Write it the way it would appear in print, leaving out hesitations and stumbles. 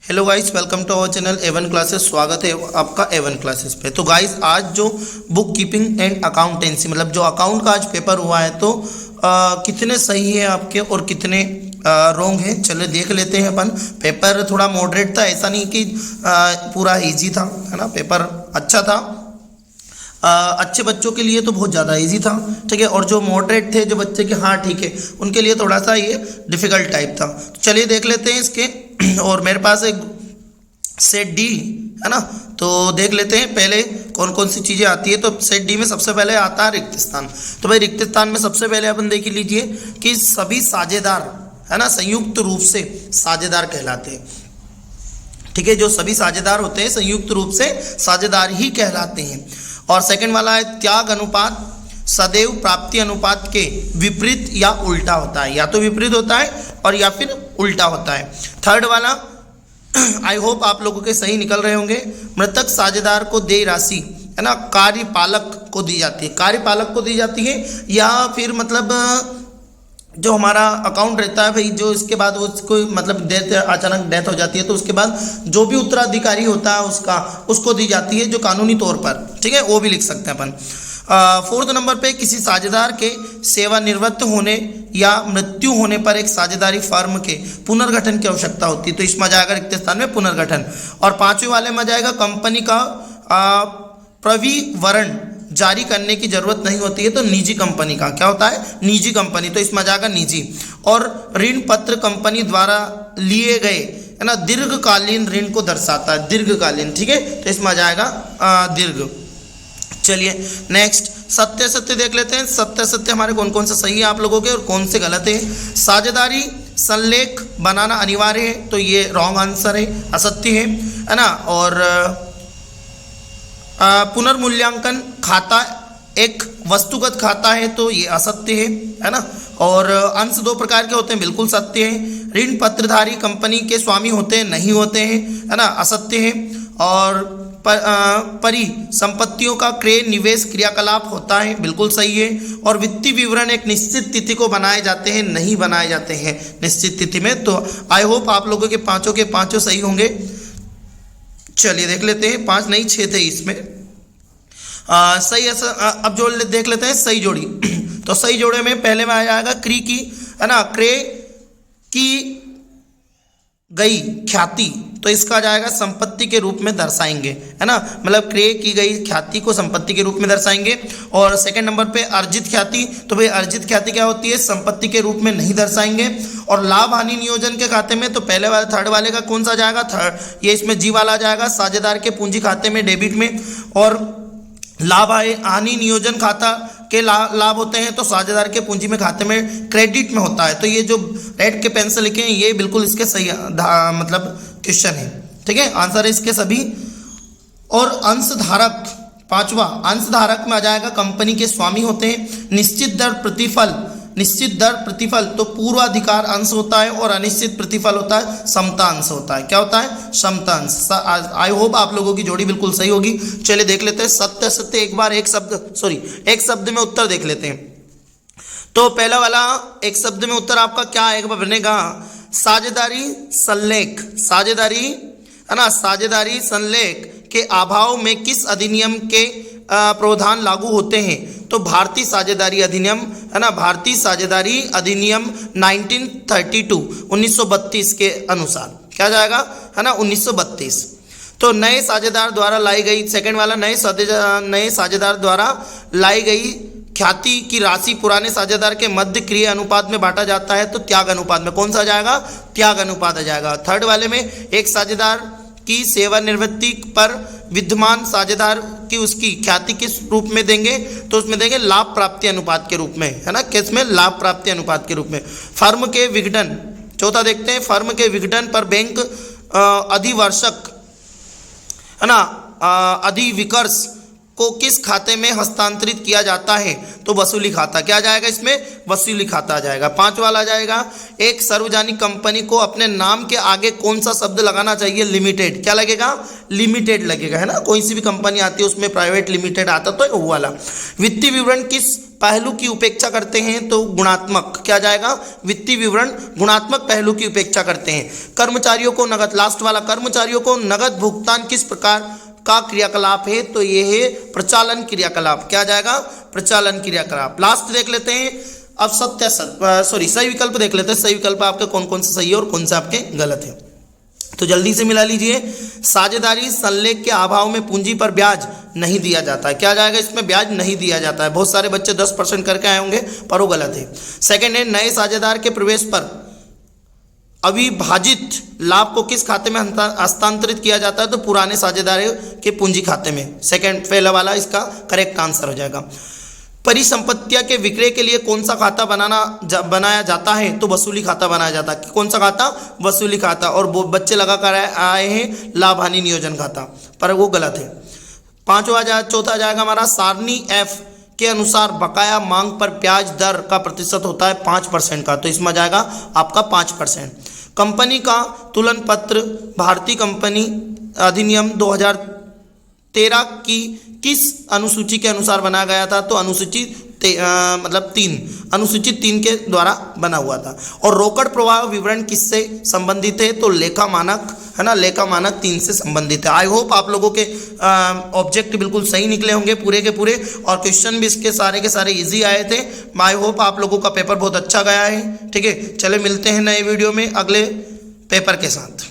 Hello guys, welcome to our channel A1 classes. स्वागत है आपका A1 क्लासेस पे। तो गाइस, आज जो बुक कीपिंग एंड अकाउंटेंसी मतलब जो अकाउंट का आज पेपर हुआ है, तो कितने सही है आपके और कितने रॉन्ग है, चलो देख लेते हैं अपन। पेपर थोड़ा मॉडरेट था, ऐसा नहीं कि पूरा इजी था, है ना। पेपर अच्छा था, अच्छे बच्चों के लिए तो बहुत ज़्यादा इजी था, ठीक है। और जो मॉडरेट थे, जो बच्चे के हाँ ठीक है, उनके लिए थोड़ा सा ये डिफ़िकल्ट टाइप था। तो चलिए देख लेते हैं इसके। और मेरे पास एक सेट डी है ना, तो देख लेते हैं पहले कौन कौन सी चीज़ें आती है। तो सेट डी में सबसे पहले आता है रिक्त स्थान। तो भाई रिक्त स्थान में सबसे पहले अपन देख लीजिए कि सभी साझेदार है ना संयुक्त रूप से साझेदार कहलाते हैं, ठीक है। जो सभी साझेदार होते हैं संयुक्त रूप से साझेदार ही कहलाते हैं। और सेकंड वाला है त्याग अनुपात सदैव प्राप्ति अनुपात के विपरीत या उल्टा होता है, या तो विपरीत होता है और या फिर उल्टा होता है। थर्ड वाला आई होप आप लोगों के सही निकल रहे होंगे। मृतक साझेदार को देय राशि है ना कार्यपालक को दी जाती है, कार्यपालक को दी जाती है, या फिर मतलब जो हमारा अकाउंट रहता है भाई, जो इसके बाद उसको मतलब अचानक डेथ हो जाती है, तो उसके बाद जो भी उत्तराधिकारी होता है उसको दी जाती है, जो कानूनी तौर पर, ठीक है, वो भी लिख सकते हैं अपन। फोर्थ नंबर पे किसी साझेदार के सेवानिवृत्त होने या मृत्यु होने पर एक साझेदारी फर्म के पुनर्गठन की आवश्यकता होती है, तो इसमें जाएगा रिक्त स्थान में पुनर्गठन। और पांचवें वाले में जाएगा कंपनी का प्रविवरण जारी करने की जरूरत नहीं होती है, तो निजी कंपनी का क्या होता है, निजी कंपनी, तो इसमें जाएगा निजी। और ऋण पत्र कंपनी द्वारा लिए गए है ना दीर्घकालीन ऋण को दर्शाता है, दीर्घकालीन, ठीक है, तो इसमें जाएगा दीर्घ। चलिए नेक्स्ट सत्य सत्य देख लेते हैं। सत्य सत्य हमारे कौन कौन से सही है आप लोगों के और कौन से गलत है। साझेदारी संलेख बनाना अनिवार्य है, तो ये रॉन्ग आंसर है, असत्य है ना। और पुनर्मूल्यांकन खाता एक वस्तुगत खाता है, तो ये असत्य है ना। और अंश दो प्रकार के होते हैं, बिल्कुल सत्य है। ऋण पत्रधारी कंपनी के स्वामी होते हैं, नहीं होते हैं, है ना, असत्य है। और परिसंपत्तियों का क्रय निवेश क्रियाकलाप होता है, बिल्कुल सही है। और वित्तीय विवरण एक निश्चित तिथि को बनाए जाते हैं, नहीं बनाए जाते हैं निश्चित तिथि में। तो आई होप आप लोगों के पांचों सही होंगे। चलिए देख लेते हैं, 5 नहीं 6 थे इसमें। सही ऐसा अब जोड़ देख लेते हैं सही जोड़ी। तो सही जोड़े में पहले में आ जाएगा क्री की, है ना, क्रय की गई ख्याति, तो इसका जाएगा संपत्ति के रूप में दर्शाएंगे, है ना, मतलब क्रय की गई ख्याति को संपत्ति के रूप में दर्शाएंगे। और सेकंड नंबर पे अर्जित ख्याति, तो भाई अर्जित ख्याति क्या होती है, संपत्ति के रूप में नहीं दर्शाएंगे। और लाभ हानि नियोजन के खाते में, तो पहले वाले थर्ड वाले का कौन सा जाएगा, थर्ड, ये इसमें जी वाला जाएगा, साझेदार के पूंजी खाते में डेबिट में। और लाभ हानि नियोजन खाता के लाभ होते हैं, तो साझेदार के पूंजी में खाते में क्रेडिट में होता है। तो ये जो रेड के पेन से लिखे हैं, ये बिल्कुल इसके सही मतलब क्वेश्चन है, ठीक है, आंसर है इसके सभी। और अंशधारक, पांचवा अंशधारक में आ जाएगा कंपनी के स्वामी होते हैं। निश्चित दर प्रतिफल, निश्चित दर प्रतिफल तो पूर्वाधिकार अंश होता है, और अनिश्चित प्रतिफल होता है समता अंश होता है। क्या होता है, समता अंश। आई होप आप लोगों की जोड़ी बिल्कुल सही होगी। चलिए देख लेते हैं सत्य सत्य, एक बार एक शब्द में उत्तर देख लेते हैं। तो पहला वाला एक शब्द में उत्तर आपका क्या आएगा, बनेगा साझेदारी संलेख, साझेदारी है ना, साझेदारी संलेख के अभाव में किस अधिनियम के प्रावधान लागू होते हैं, तो भारतीय साझेदारी अधिनियम, है ना, भारतीय साझेदारी अधिनियम 1932 के अनुसार क्या जाएगा, है ना, 1932। तो नए साझेदार द्वारा लाई गई, सेकंड वाला नए साझेदार द्वारा लाई गई ख्याति की राशि पुराने साझेदार के मध्य क्रिय अनुपात में बांटा जाता है, तो त्याग अनुपात में, कौन सा जाएगा, त्याग अनुपात आ जाएगा। थर्ड वाले में एक साझेदार की सेवानिवृत्ति पर विद्यमान साझेदार की उसकी ख्याति किस रूप में देंगे, तो उसमें देंगे लाभ प्राप्ति अनुपात के रूप में, है ना, किस में, लाभ प्राप्ति अनुपात के रूप में। फर्म के विघटन, चौथा देखते हैं, फर्म के विघटन पर बैंक अधिवर्षक, है ना, अधिविकर्ष को किस खाते में हस्तांतरित किया जाता है, तो वसूली खाता, क्या जाएगा इसमें, वसूली खाता आ जाएगा। 5 वाला जाएगा एक सार्वजनिक कंपनी को अपने नाम के आगे कौन सा शब्द लगाना चाहिए, लिमिटेड, क्या लगेगा, लिमिटेड लगेगा, है ना, कोई सी भी कंपनी आती है उसमें प्राइवेट लिमिटेड आता, तो वो वाला। वित्तीय विवरण किस पहलू की उपेक्षा करते हैं? तो गुणात्मक। क्या जाएगा? वित्तीय विवरण गुणात्मक पहलू की उपेक्षा करते हैं। कर्मचारियों को नगद, लास्ट वाला, कर्मचारियों को नगद भुगतान किस प्रकार का क्रियाकलाप है? तो ये है प्रचालन क्रियाकलाप। क्या जाएगा? प्रचालन क्रियाकलाप। लास्ट देख लेते हैं अब सही विकल्प देख लेते हैं। सही विकल्प आपके कौन कौन से सही है और कौन से आपके गलत है, तो जल्दी से मिला लीजिए। साझेदारी संलेख के अभाव में पूंजी पर ब्याज नहीं दिया जाता है। क्या जाएगा? इसमें ब्याज नहीं दिया जाता है। बहुत सारे बच्चे 10% करके आए होंगे पर वो गलत है। सेकंड है, नए साझेदार के प्रवेश पर अविभाजित लाभ को किस खाते में हस्तांतरित किया जाता है? तो पुराने साझेदारों के पूंजी खाते में। सेकंड पहला वाला इसका करेक्ट आंसर हो जाएगा। परिसंपत्तियां के विक्रय के लिए कौन सा खाता बनाया जाता है? तो वसूली खाता बनाया जाता है। कौन सा खाता? वसूली खाता। और वो बच्चे लगा कर आए हैं लाभ हानि नियोजन खाता, पर वो गलत है। चौथा जाएगा हमारा, सारणी एफ के अनुसार बकाया मांग पर ब्याज दर का प्रतिशत होता है 5% का, तो इसमें जाएगा आपका 5%। कंपनी का तुलन पत्र भारतीय कंपनी अधिनियम 2013 की किस अनुसूची के अनुसार बनाया गया था? तो अनुसूची 3 के द्वारा बना हुआ था। और रोकड़ प्रवाह विवरण किससे संबंधित है? तो लेखा मानक, है ना, लेखा मानक 3 से संबंधित है। आई होप आप लोगों के ऑब्जेक्ट बिल्कुल सही निकले होंगे पूरे के पूरे, और क्वेश्चन भी इसके सारे इजी आए थे। आई होप आप लोगों का पेपर बहुत अच्छा गया है। ठीक है, चले मिलते हैं नए वीडियो में अगले पेपर के साथ।